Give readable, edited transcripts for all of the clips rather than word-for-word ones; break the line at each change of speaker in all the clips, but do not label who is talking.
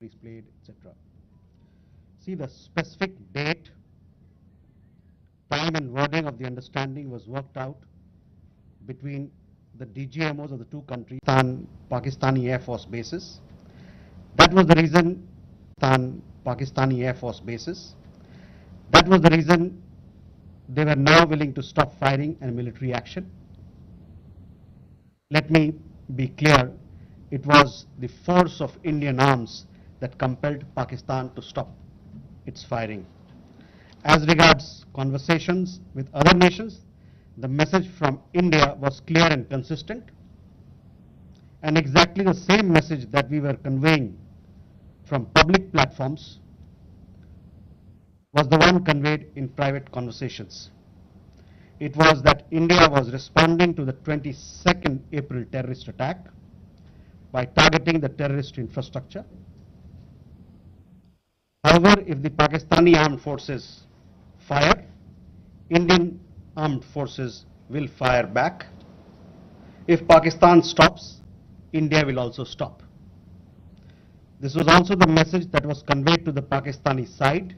displayed, etc. See, the specific date, time and wording of the understanding was worked out between the DGMOs of the two countries, Pakistani Air Force bases. That was the reason, Pakistani Air Force bases. That was the reason they were now willing to stop firing and military action. Let me be clear, it was the force of Indian arms that compelled Pakistan to stop its firing. As regards conversations with other nations, the message from India was clear and consistent, and exactly the same message that we were conveying from public platforms was the one conveyed in private conversations. It was that India was responding to the 22nd April terrorist attack by targeting the terrorist infrastructure. However, if the Pakistani armed forces fire, Indian armed forces will fire back. If Pakistan stops, India will also stop. This was also the message that was conveyed to the Pakistani side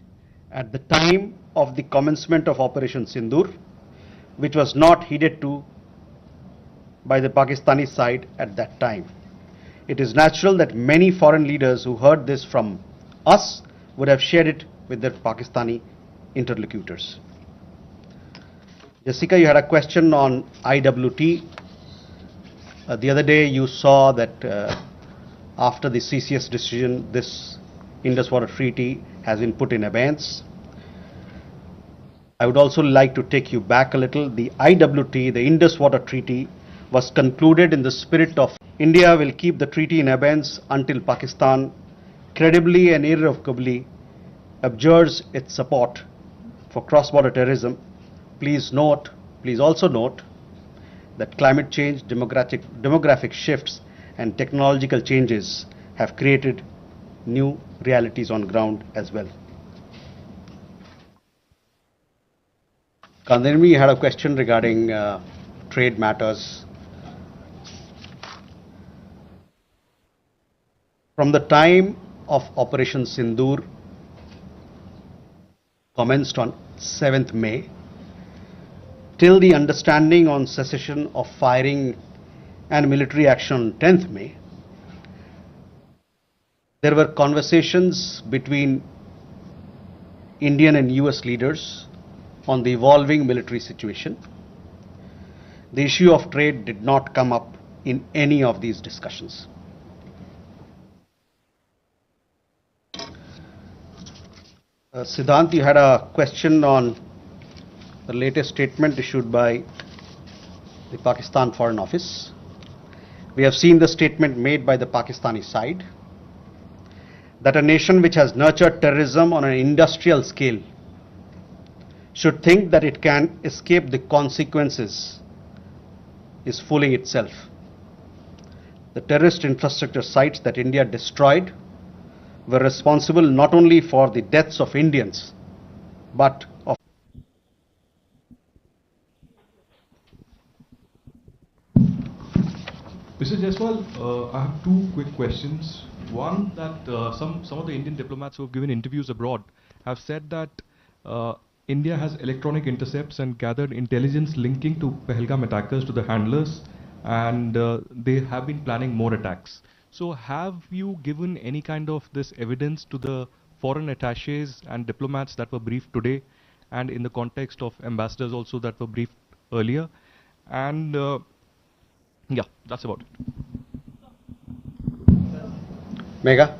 at the time of the commencement of Operation Sindoor, which was not heeded to by the Pakistani side at that time. It is natural that many foreign leaders who heard this from us would have shared it with their Pakistani interlocutors. Jessica, you had a question on IWT. The other day you saw that after the CCS decision, this Indus Water Treaty has been put in abeyance. I would also like to take you back a little. The IWT, the Indus Water Treaty, was concluded in the spirit of India will keep the treaty in abeyance until Pakistan credibly and irrevocably abjures its support for cross-border terrorism. Please also note that climate change, demographic shifts and technological changes have created new realities on ground as well. Kandarmi, you had a question regarding trade matters. From the time of Operation Sindoor, commenced on 7th May, till the understanding on cessation of firing and military action on 10th May, there were conversations between Indian and US leaders on the evolving military situation. The issue of trade did not come up in any of these discussions. Siddhant, you had a question on the latest statement issued by the Pakistan Foreign Office. We have seen the statement made by the Pakistani side that a nation which has nurtured terrorism on an industrial scale should think that it can escape the consequences is fooling itself. The terrorist infrastructure sites that India destroyed were responsible not only for the deaths of Indians, but of
Mr. Jaiswal, I have two quick questions. One, that some of the Indian diplomats who have given interviews abroad have said that India has electronic intercepts and gathered intelligence linking to Pahalgam attackers to the handlers, and they have been planning more attacks. So have you given any kind of this evidence to the foreign attaches and diplomats that were briefed today, and in the context of ambassadors also that were briefed earlier? And yeah, that's about it.
Megha.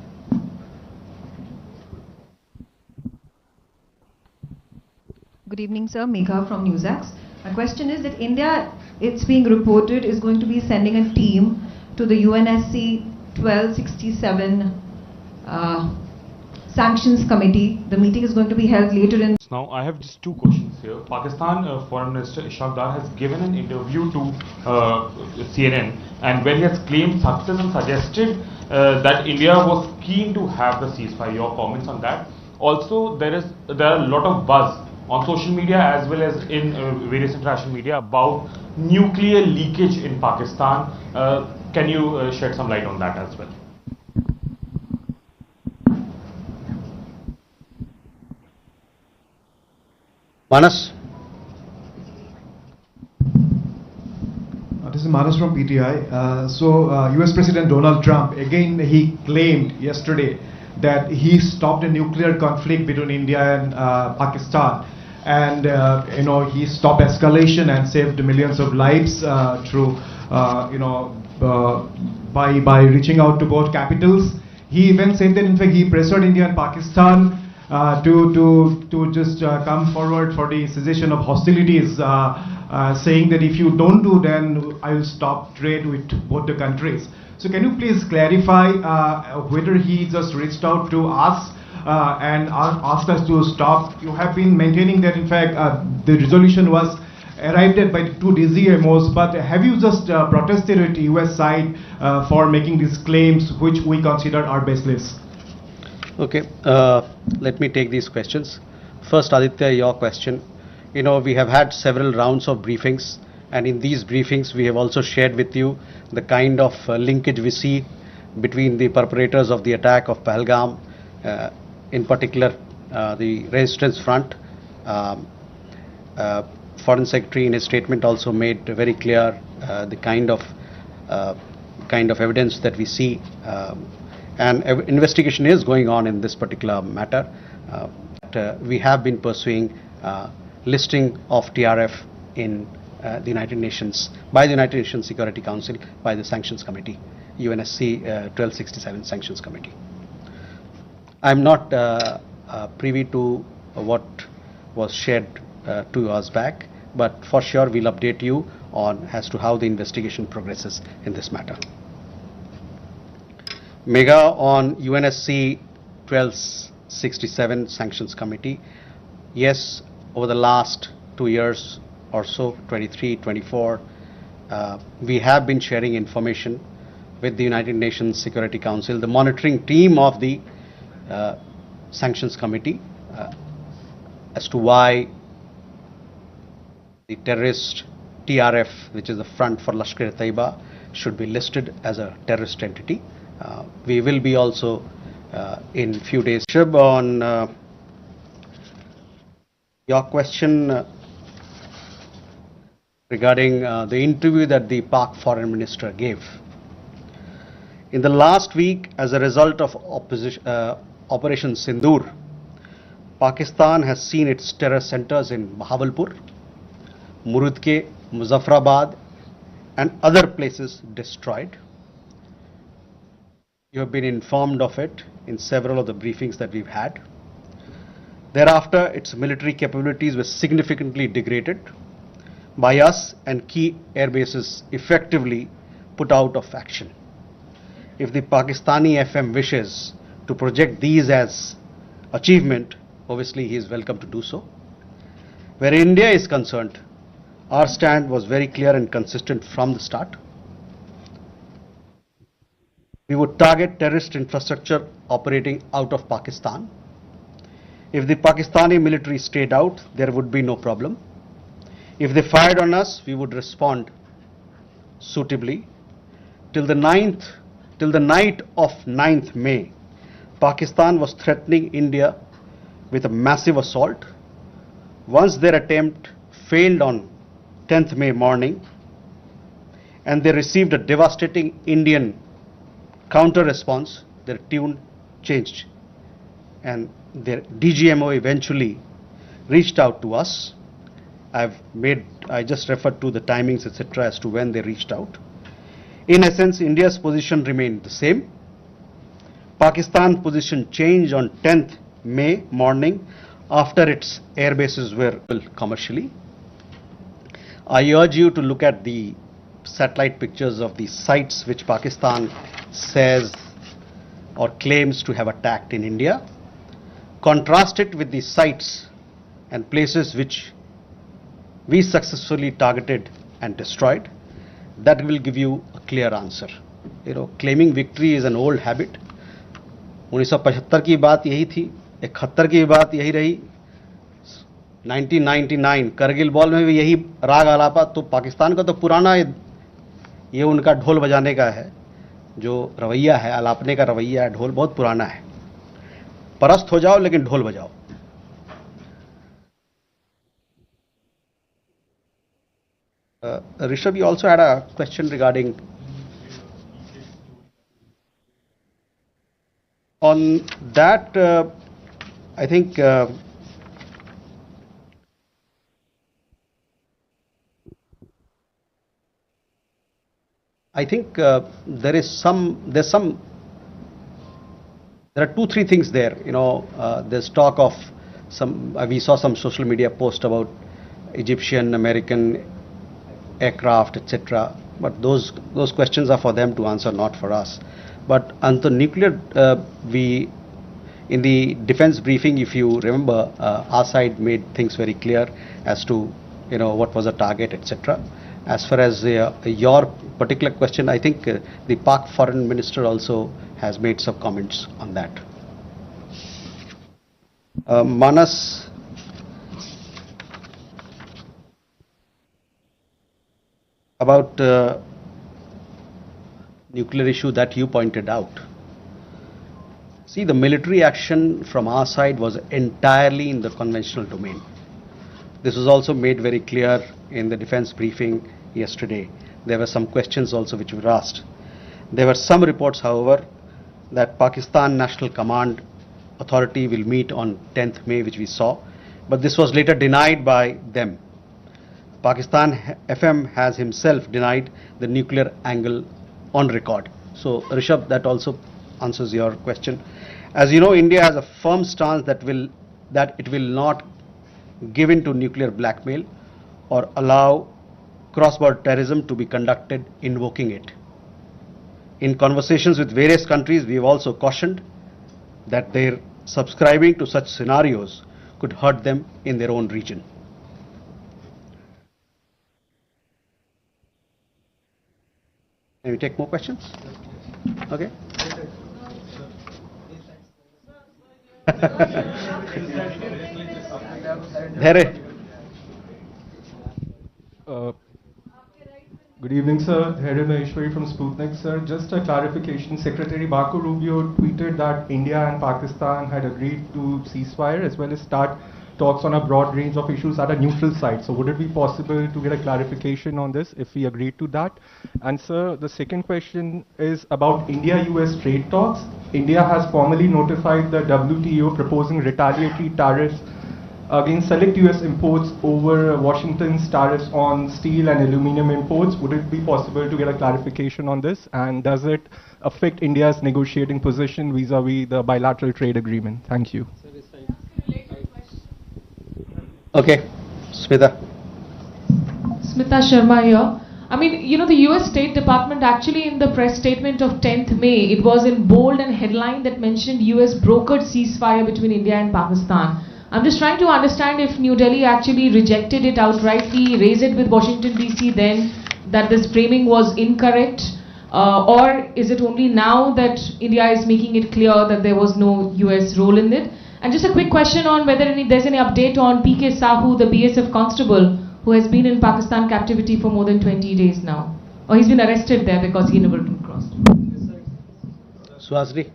Good evening, sir. Megha from NewsStrike. My question is that India, it's being reported, is going to be sending a team to the UNSC 1267 Sanctions Committee. The meeting is going to be held later in...
Now, I have just two questions here. Pakistan Foreign Minister Ishaq Dar has given an interview to CNN, and where he has claimed success and suggested that India was keen to have the ceasefire. Your comments on that? Also, there are a lot of buzz on social media as well as in various international media about nuclear leakage in Pakistan. Can you shed some light on that as well?
Manas?
This is Manas from PTI. US President Donald Trump, again, he claimed yesterday that he stopped a nuclear conflict between India and Pakistan. And, he stopped escalation and saved millions of lives through, by reaching out to both capitals. He even said that, in fact, he pressured India and Pakistan to just come forward for the cessation of hostilities, saying that if you don't do, then I will stop trade with both the countries. So can you please clarify whether he just reached out to us and asked us to stop? You have been maintaining that, in fact, the resolution was arrived at by two DGMOs, but have you just protested at the US side for making these claims, which we consider are baseless?
Okay, let me take these questions. First, Aditya, your question. We have had several rounds of briefings, and in these briefings we have also shared with you the kind of linkage we see between the perpetrators of the attack of Pahalgam, in particular the Resistance Front. Foreign Secretary in his statement also made very clear the kind of evidence that we see, and investigation is going on in this particular matter. We have been pursuing listing of TRF in the United Nations, by the United Nations Security Council, by the Sanctions Committee, UNSC 1267 Sanctions Committee. I am not privy to what was shared 2 hours back, but for sure we'll update you on as to how the investigation progresses in this matter. Mega on UNSC 1267 Sanctions Committee. Yes, over the last 2 years or so, 23, 24, we have been sharing information with the United Nations Security Council, the monitoring team of the Sanctions Committee, as to why the terrorist TRF, which is the Front for Lashkar-e-Taiba, should be listed as a terrorist entity. We will be also in few days. Shub, on your question regarding the interview that the Pak Foreign Minister gave. In the last week, as a result of Operation Sindoor, Pakistan has seen its terror centers in Bahawalpur, Murudke, Muzaffarabad and other places destroyed. You have been informed of it in several of the briefings that we've had. Thereafter, its military capabilities were significantly degraded by us and key air bases effectively put out of action. If the Pakistani FM wishes to project these as achievement, obviously he is welcome to do so. Where India is concerned, our stand was very clear and consistent from the start. We would target terrorist infrastructure operating out of Pakistan. If the Pakistani military stayed out, there would be no problem. If they fired on us, we would respond suitably. Till the night of 9th May, Pakistan was threatening India with a massive assault. Once their attempt failed on 10th May morning, and they received a devastating Indian counter response, their tune changed, and their DGMO eventually reached out to us. I just referred to the timings, etc., as to when they reached out. In essence, India's position remained the same. Pakistan's position changed on 10th May morning after its air bases were built commercially. I urge you to look at the satellite pictures of the sites which Pakistan says or claims to have attacked in India. Contrast it with the sites and places which we successfully targeted and destroyed. That will give you a clear answer. Claiming victory is an old habit. 1975 की बात यही थी, 71 की बात यही रही, 1999 Kargil ball में भी यही राग आलापा. तो पाकिस्तान का तो पुराना ये उनका ढोल बजाने का है, जो रवैया है, आलापने का रवैया है, ढोल बहुत पुराना है. परस्त हो जाओ लेकिन ढोल बजाओ. Rishabh, you also had a question regarding on that. I think there are two, three things there. There's talk of some. We saw some social media post about Egyptian, American aircraft, etc. But those questions are for them to answer, not for us. But on the nuclear, in the defense briefing, if you remember, our side made things very clear as to what was the target, etc. As far as your particular question, I think the Pak Foreign Minister also has made some comments on that. Manas, about nuclear issue that you pointed out. See, the military action from our side was entirely in the conventional domain. This was also made very clear in the defense briefing yesterday. There were some questions also which were asked. There were some reports, however, that Pakistan National Command Authority will meet on 10th May, which we saw, but this was later denied by them. Pakistan FM has himself denied the nuclear angle on record. So, Rishabh, that also answers your question. As you know, India has a firm stance that it will not give in to nuclear blackmail or allow cross-border terrorism to be conducted invoking it. In conversations with various countries, we have also cautioned that their subscribing to such scenarios could hurt them in their own region. Can we take more questions? Okay.
Good evening, sir. Here Maheshwari from Sputnik, sir. Just a clarification. Secretary Marco Rubio tweeted that India and Pakistan had agreed to ceasefire as well as start talks on a broad range of issues at a neutral site. So would it be possible to get a clarification on this if we agreed to that? And sir, the second question is about India-US trade talks. India has formally notified the WTO proposing retaliatory tariffs against select US imports over Washington's tariffs on steel and aluminum imports. Would it be possible to get a clarification on this? And does it affect India's negotiating position vis-a-vis the bilateral trade agreement? Thank you.
Okay, Smita.
Smita Sharma here. I mean, the US State Department actually in the press statement of 10th May, it was in bold and headline that mentioned US brokered ceasefire between India and Pakistan. I'm just trying to understand if New Delhi actually rejected it outrightly, raised it with Washington DC then, that this framing was incorrect, or is it only now that India is making it clear that there was no US role in it? And just a quick question on whether there's any update on PK Sahu, the BSF constable, who has been in Pakistan captivity for more than 20 days now. Or he's been arrested there because he never crossed.
Suhasini.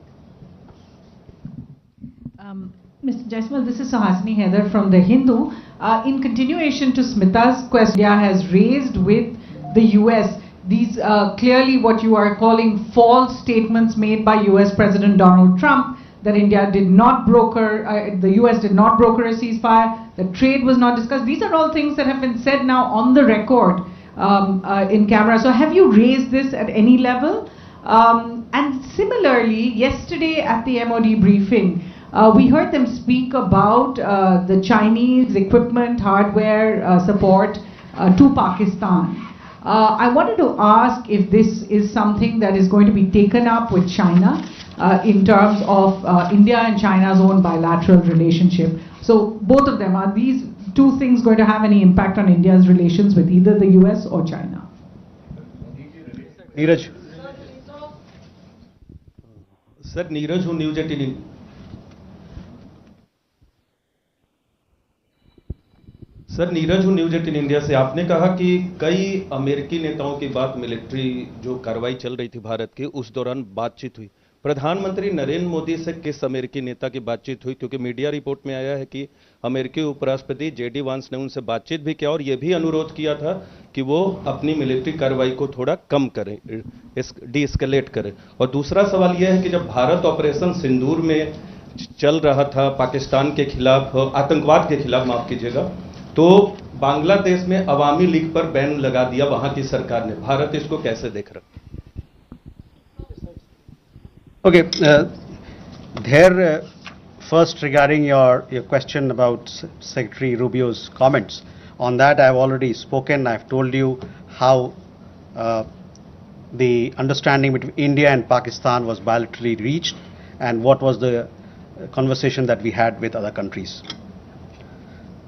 Mr. Jaiswal, this is Suhasini Heather from The Hindu. In continuation to Smita's question, India has raised with the US these clearly what you are calling false statements made by US President Donald Trump, that India did not broker, the US did not broker a ceasefire, that trade was not discussed. These are all things that have been said now on the record in camera. So have you raised this at any level? And similarly, yesterday at the MOD briefing, we heard them speak about the Chinese equipment, hardware support to Pakistan. I wanted to ask if this is something that is going to be taken up with China in terms of India and China's own bilateral relationship. So both of them, are these two things going to have any impact on India's relations with either the US or China?
Neeraj.
Sir, Neeraj who News 18. Sir Neeraj हूँ news 18 India से। आपने कहा कि कई अमेरिकी नेताओं की बात मिलिट्री जो कार्रवाई चल रही थी भारत की उस दौरान बातचीत हुई, प्रधानमंत्री नरेंद्र मोदी से किस अमेरिकी नेता की बातचीत हुई? क्योंकि मीडिया रिपोर्ट में आया है कि अमेरिकी उपराष्ट्रपति जेडी वांस ने उनसे बातचीत भी किया और यह भी अनुरोध किया था कि वो अपनी मिलिट्री कार्रवाई को थोड़ा कम करें, डी-एस्केलेट करें। और दूसरा सवाल यह है कि जब भारत ऑपरेशन सिंदूर में चल रहा था पाकिस्तान के खिलाफ, आतंकवाद के खिलाफ माफ कीजिएगा, तो बांग्लादेश में अवामी लीग पर बैन लगा दिया वहां की सरकार ने। भारत इसको कैसे देख रहा है?
Okay, first regarding your question about Secretary Rubio's comments, on that I have already spoken. I have told you how the understanding between India and Pakistan was bilaterally reached and what was the conversation that we had with other countries.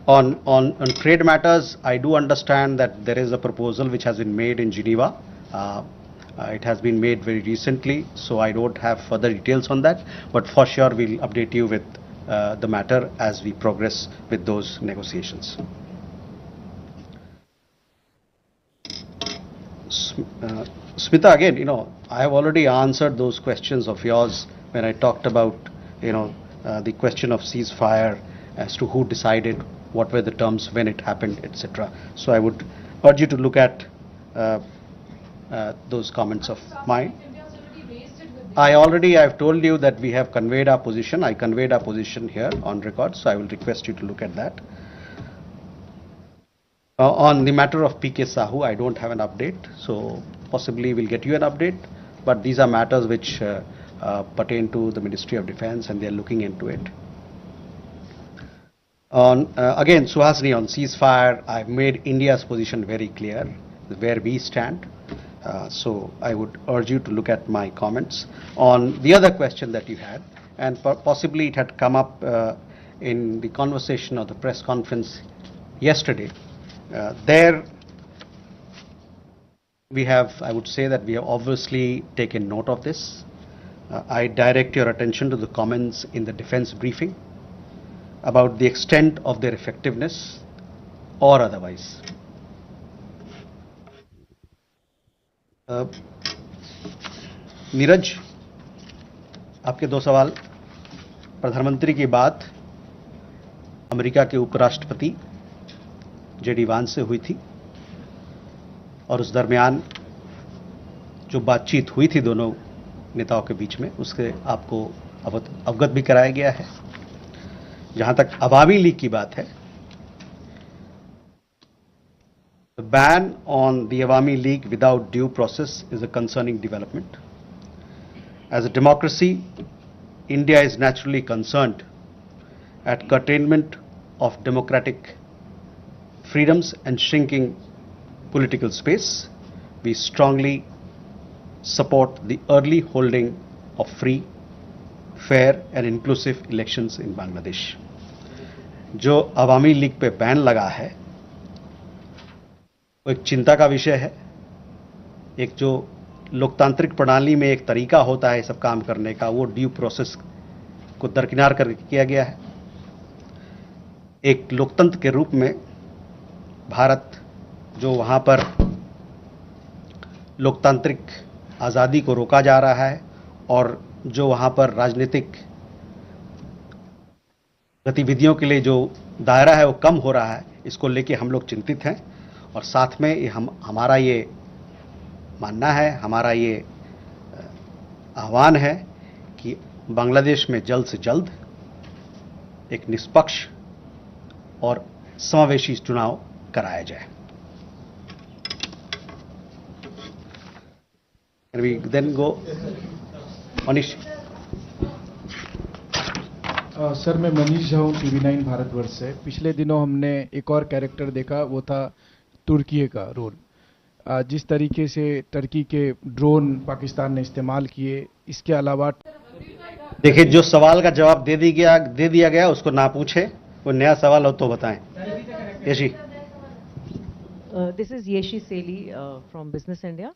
On trade matters, I do understand that there is a proposal which has been made in Geneva. It has been made very recently, so I don't have further details on that, but for sure we'll update you with the matter as we progress with those negotiations. Smita, again, I have already answered those questions of yours when I talked about, the question of ceasefire as to who decided, what were the terms, when it happened, etc. So I would urge you to look at those comments of mine. I have told you that we have conveyed our position. I conveyed our position here on record, so I will request you to look at that. On the matter of PK Sahu, I don't have an update, so possibly we'll get you an update, but these are matters which pertain to the Ministry of Defence and they are looking into it. Again, Suhasini, on ceasefire, I've made India's position very clear, where we stand. So I would urge you to look at my comments. On the other question that you had, and possibly it had come up in the conversation of the press conference yesterday, there we have, I would say that we have obviously taken note of this. I direct your attention to the comments in the defense briefing about the extent of their effectiveness or otherwise. Neeraj, आपके दो सवाल। प्रधानमंत्री की बात America के उपराष्ट्रपति JD वांस से हुई थी और उस दरमियान जो बातचीत हुई थी दोनों नेताओं के बीच में, उसके आपको अवगत भी कराया गया है। जहां तक अवामी लीग की बात है, the ban on the Awami League without due process is a concerning development. As a democracy, India is naturally concerned at curtailment of democratic freedoms and shrinking political space. We strongly support the early holding of free, fair and inclusive elections in Bangladesh. जो अवामी league पे ban लगा है वो एक चिंता का विषय है। एक जो लोकतांत्रिक प्रणाली में एक तरीका होता है सब काम करने का, वो ड्यू प्रोसेस को दरकिनार करके किया गया है। एक लोकतंत्र के रूप में भारत जो वहां पर लोकतांत्रिक आज़ादी को रोका जा रहा है और जो वहां पर राजनीतिक गतिविधियों के लिए जो दायरा है वो कम हो रहा है, इसको लेके हम लोग चिंतित हैं। और साथ में हमारा ये मानना है, हमारा ये आह्वान है कि बांग्लादेश में जल्द से जल्द एक निष्पक्ष और समावेशी चुनाव कराया जाए। Can we then go? Manish.
Sir, मैं मनीष झा हूँ, TV9 भारतवर्ष से। पिछले दिनों हमने एक और कैरेक्टर देखा, वो था तुर्की का रोल। जिस तरीके से टर्की के ड्रोन पाकिस्तान ने इस्तेमाल किए, इसके अलावा
देखिए, जो सवाल का जवाब दे दिया गया उसको ना पूछे, कोई नया सवाल हो तो बताएं। Yeshi.
This is Yeshi Seli from Business India.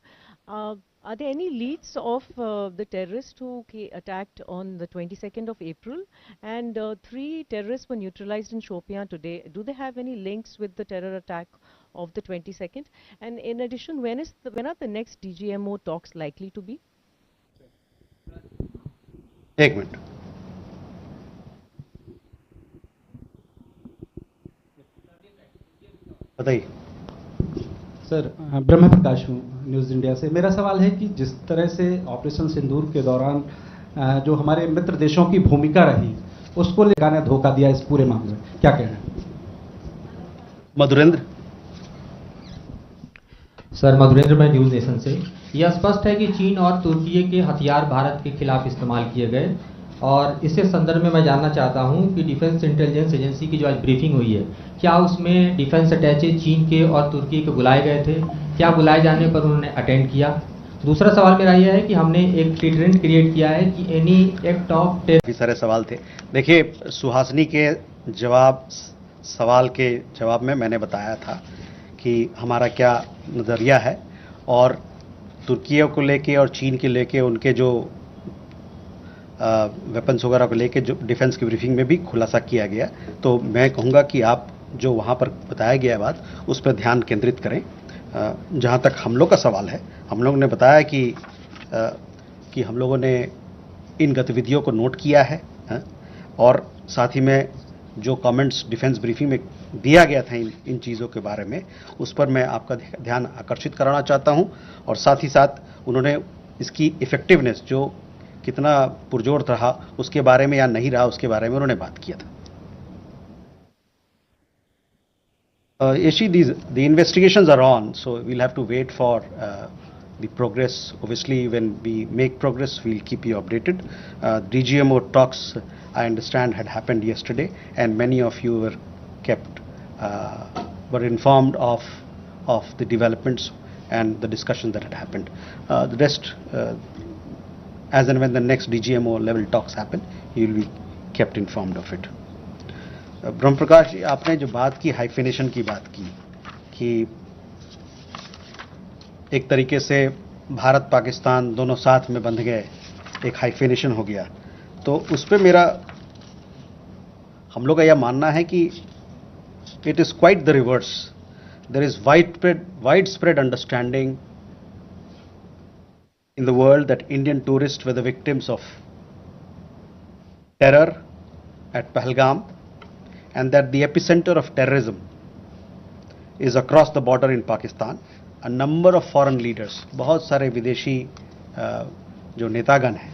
Are there any leads of the terrorists who attacked on the 22nd of April? And 3 terrorists were neutralized in Shopian today. Do they have any links with the terror attack of the 22nd? And in addition, when are the next DGMO talks likely to be?
एक minute. बताइए
sir. ब्रह्म प्रकाश हूँ news India से। मेरा सवाल है कि जिस तरह से ऑपरेशन सिंदूर के दौरान जो हमारे मित्र देशों की भूमिका रही, उसको लेकर ने धोखा दिया इस पूरे मामले में, क्या कहना है?
मधुरेंद्र।
सर मधुरेंद्र, मैं न्यूज़ नेशन से। यह स्पष्ट है कि चीन और तुर्की के हथियार भारत के खिलाफ इस्तेमाल किए गए, और इसी संदर्भ में मैं जानना चाहता हूं कि डिफेंस इंटेलिजेंस एजेंसी की जो आज ब्रीफिंग हुई है, क्या उसमें डिफेंस अटैचे चीन के और तुर्की के बुलाए गए थे? क्या बुलाए जाने पर उन्होंने अटेंड किया? दूसरा सवाल मेरा यह है कि हमने एक ट्रेंड क्रिएट किया है कि एनी एक्ट ऑफ
काफी सारे सवाल थे। देखिए, सुहासिनी के सवाल के जवाब में मैंने बताया था कि हमारा क्या नज़रिया है, और तुर्की को लेके और चीन के लेके उनके जो वेपन्स वगैरह को लेके जो डिफेंस की ब्रीफिंग में भी खुलासा किया गया। तो मैं कहूँगा कि आप जो वहाँ पर बताया गया बात, उस पर ध्यान केंद्रित करें। जहाँ तक हम लोग का सवाल है, हम लोग ने बताया कि हम लोगों ने इन गतिविधियों को नोट किया है, और साथ ही में जो कमेंट्स डिफेंस ब्रीफिंग में दिया गया था इन चीज़ों के बारे में, उस पर मैं आपका ध्यान आकर्षित कराना चाहता हूं। और साथ ही साथ उन्होंने इसकी इफ़ेक्टिवनेस जो कितना पुरजोर रहा उसके बारे में या नहीं रहा उसके बारे में उन्होंने बात किया था। Yeshi, the investigations are on, so we'll have to wait for the progress. Obviously, when we make progress, we'll keep you updated. DGMO talks, I understand, had happened yesterday, and many of you were informed of the developments and the discussions that had happened. The rest, as and when the next DGMO level talks happen, you will be kept informed of it. ब्रह्म प्रकाश जी, आपने जो बात की hyphenation की बात की कि एक तरीके से भारत पाकिस्तान दोनों साथ में बंध गए, एक हाइफिनेशन हो गया, तो उस पर हम लोग का यह मानना है कि it is quite the reverse. There is widespread understanding in the world that Indian tourists were the victims of terror at Pahalgam, and that the epicenter of terrorism is across the border in Pakistan. A number of foreign leaders, बहुत सारे विदेशी जो नेतागण हैं,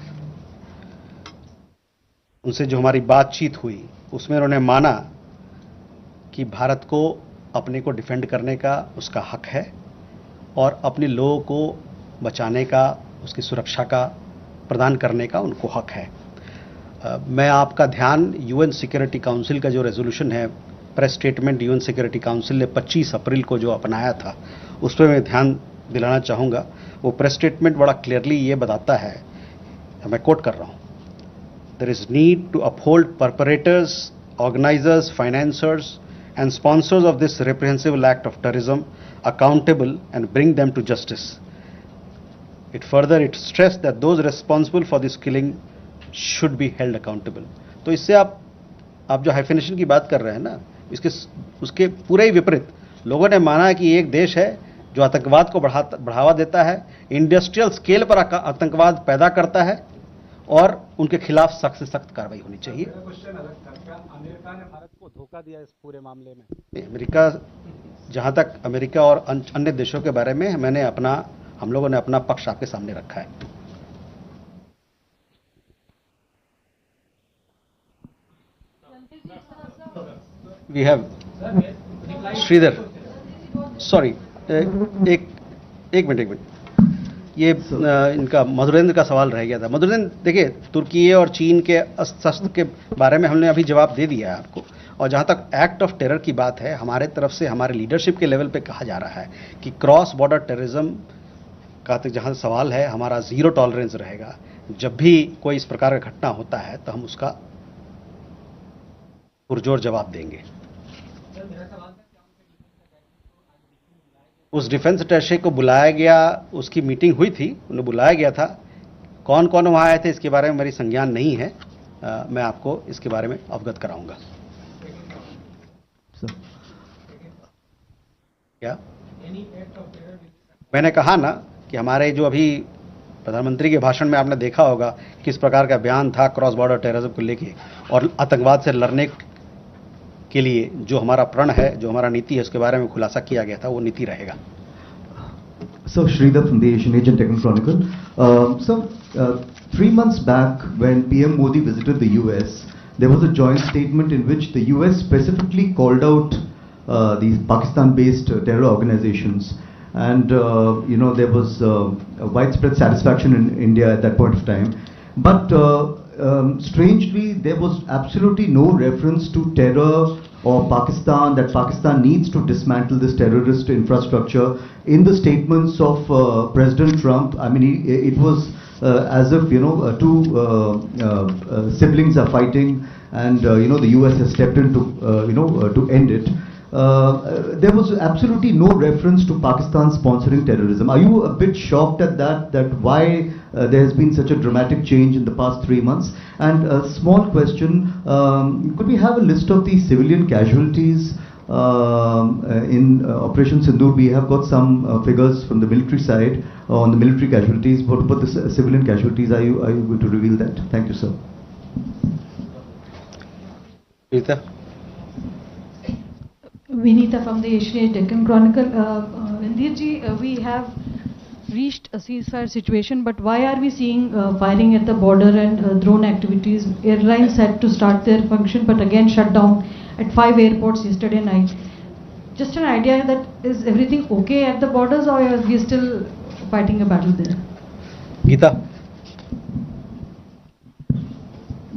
उनसे जो हमारी बातचीत हुई उसमें उन्होंने माना कि भारत को अपने को डिफेंड करने का उसका हक है और अपने लोगों को बचाने का, उसकी सुरक्षा का प्रदान करने का उनको हक है. मैं आपका ध्यान यूएन सिक्योरिटी काउंसिल का जो रेजोल्यूशन है, press statement UN security council ने 25 अप्रैल को जो अपनाया था, उस पर मैं ध्यान दिलाना चाहूँगा. वो प्रेस स्टेटमेंट बड़ा क्लियरली ये बताता है, मैं कोट कर रहा हूँ, there is need to uphold perpetrators, organisers, financers and sponsors of this reprehensible act of terrorism accountable and bring them to justice. It stressed that those responsible for this killing should be held accountable. तो इससे आप जो hyphenation की बात कर रहे हैं ना, उसके पूरे ही विपरीत लोगों ने माना कि एक देश है जो आतंकवाद को बढ़ावा देता है, इंडस्ट्रियल स्केल पर आतंकवाद पैदा करता है, और उनके खिलाफ सख्त से सख्त कार्रवाई होनी चाहिए.
अमेरिका ने भारत को धोखा दिया इस पूरे मामले में?
अमेरिका, जहां तक अमेरिका और अन्य देशों के बारे में हम लोगों ने अपना पक्ष आपके सामने रखा है. वी हैव श्रीधर, सॉरी, एक मिनट, ये इनका मधुरेंद्र का सवाल रह गया था. मधुरेंद्र, देखिए, तुर्की और चीन के अस्त्र के बारे में हमने अभी जवाब दे दिया है आपको. और जहां तक एक्ट ऑफ टेरर की बात है, हमारे तरफ से हमारे लीडरशिप के लेवल पे कहा जा रहा है कि क्रॉस बॉर्डर टेररिज्म का जहां सवाल है, हमारा जीरो टॉलरेंस रहेगा. जब भी कोई इस प्रकार का घटना होता है तो हम उसका पुरजोर जवाब देंगे. उस डिफेंस अटैचे को बुलाया गया, उसकी मीटिंग हुई थी, उन्हें बुलाया गया था. कौन कौन वहां आए थे इसके बारे में मेरी संज्ञान नहीं है. मैं आपको इसके बारे में अवगत कराऊंगा. क्या मैंने कहा ना कि हमारे जो अभी प्रधानमंत्री के भाषण में आपने देखा होगा किस प्रकार का बयान था क्रॉस बॉर्डर टेररिज्म को लेके, और आतंकवाद से लड़ने के लिए जो हमारा प्रण है, जो हमारा नीति है, उसके बारे में खुलासा किया गया था, वो नीति रहेगा.
So Sridhar from the Asian Age and Techno Chronicle. 3 months back when PM Modi visited the US, there was a joint statement in which the US specifically called out these Pakistan-based terror organizations. And there was a widespread satisfaction in India at that point of time. But strangely, there was absolutely no reference to terror or Pakistan, that Pakistan needs to dismantle this terrorist infrastructure in the statements of President Trump. I mean, it was as if, two siblings are fighting, and, the US has stepped in to end it. There was absolutely no reference to Pakistan sponsoring terrorism. Are you a bit shocked at that why there has been such a dramatic change in the past 3 months? And a small question, could we have a list of the civilian casualties in Operation Sindoor? We have got some figures from the military side on the military casualties. What about the civilian casualties? Are you going to reveal that? Thank you, sir.
Rita?
Vinita from the Asian Age Deccan Chronicle. Indirji, we have reached a ceasefire situation, but why are we seeing firing at the border and drone activities? Airlines had to start their function, but again shut down at 5 airports yesterday night. Just an idea that is everything okay at the borders, or are we still fighting a battle there?
Geeta?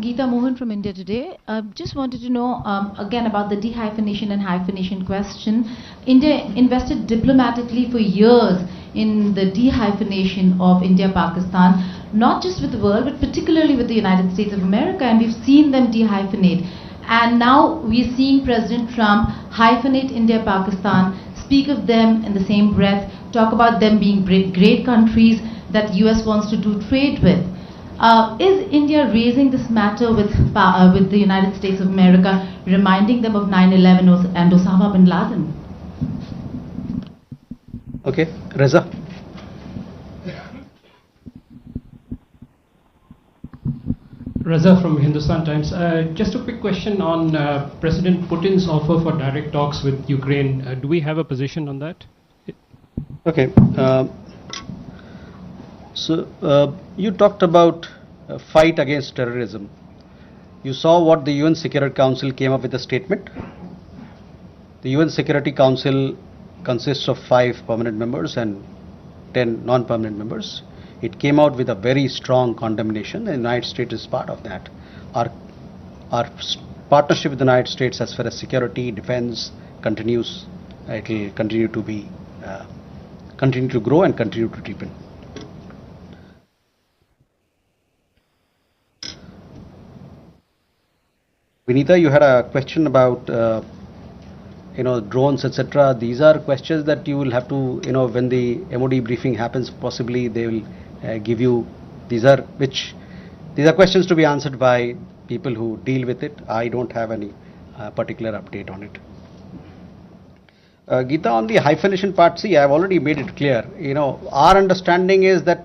Geeta Mohan from India Today. Just wanted to know again about the dehyphenation and hyphenation question. India invested diplomatically for years in the dehyphenation of India-Pakistan, not just with the world, but particularly with the United States of America, and we've seen them dehyphenate. And now we're seeing President Trump hyphenate India-Pakistan, speak of them in the same breath, talk about them being great countries that the US wants to do trade with. Is India raising this matter with the United States of America, reminding them of 9/11 and Osama bin Laden?
Okay, Reza.
Reza from Hindustan Times. Just a quick question on President Putin's offer for direct talks with Ukraine. Do we have a position on that?
Okay. So you talked about a fight against terrorism. You saw what the UN Security Council came up with a statement. The UN Security Council consists of 5 permanent members and 10 non-permanent members. It came out with a very strong condemnation. The United States is part of that. Our partnership with the United States as far as security, defense continues. It will continue to be continue to grow and continue to deepen. Vinita, you had a question about drones, etc. These are questions that you will have to, when the MOD briefing happens, possibly they will give you. These are questions to be answered by people who deal with it. I don't have any particular update on it. Geeta, on the hyphenation part, see, I have already made it clear. Our understanding is that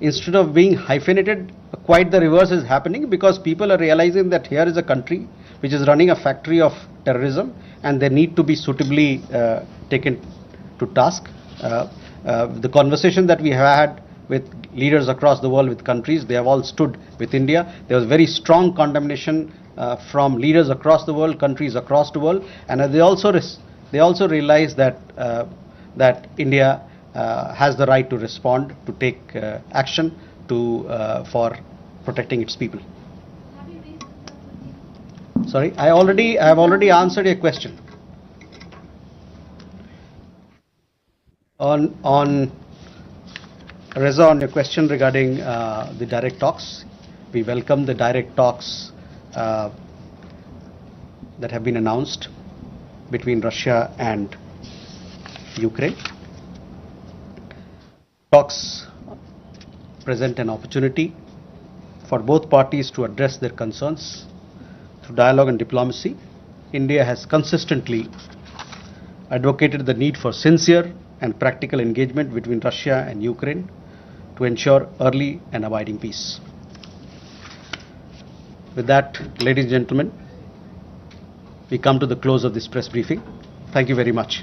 instead of being hyphenated, quite the reverse is happening, because people are realizing that here is a country which is running a factory of terrorism, and they need to be suitably taken to task. The conversation that we have had with leaders across the world, with countries, they have all stood with India. There was very strong condemnation from leaders across the world, countries across the world, and they also realize that India has the right to respond, to take action for protecting its people. Sorry, I have already answered your question. On Reza, on your question regarding the direct talks, we welcome the direct talks that have been announced between Russia and Ukraine. Talks present an opportunity for both parties to address their concerns through dialogue and diplomacy. India has consistently advocated the need for sincere and practical engagement between Russia and Ukraine to ensure early and abiding peace. With that, ladies and gentlemen, we come to the close of this press briefing. Thank you very much.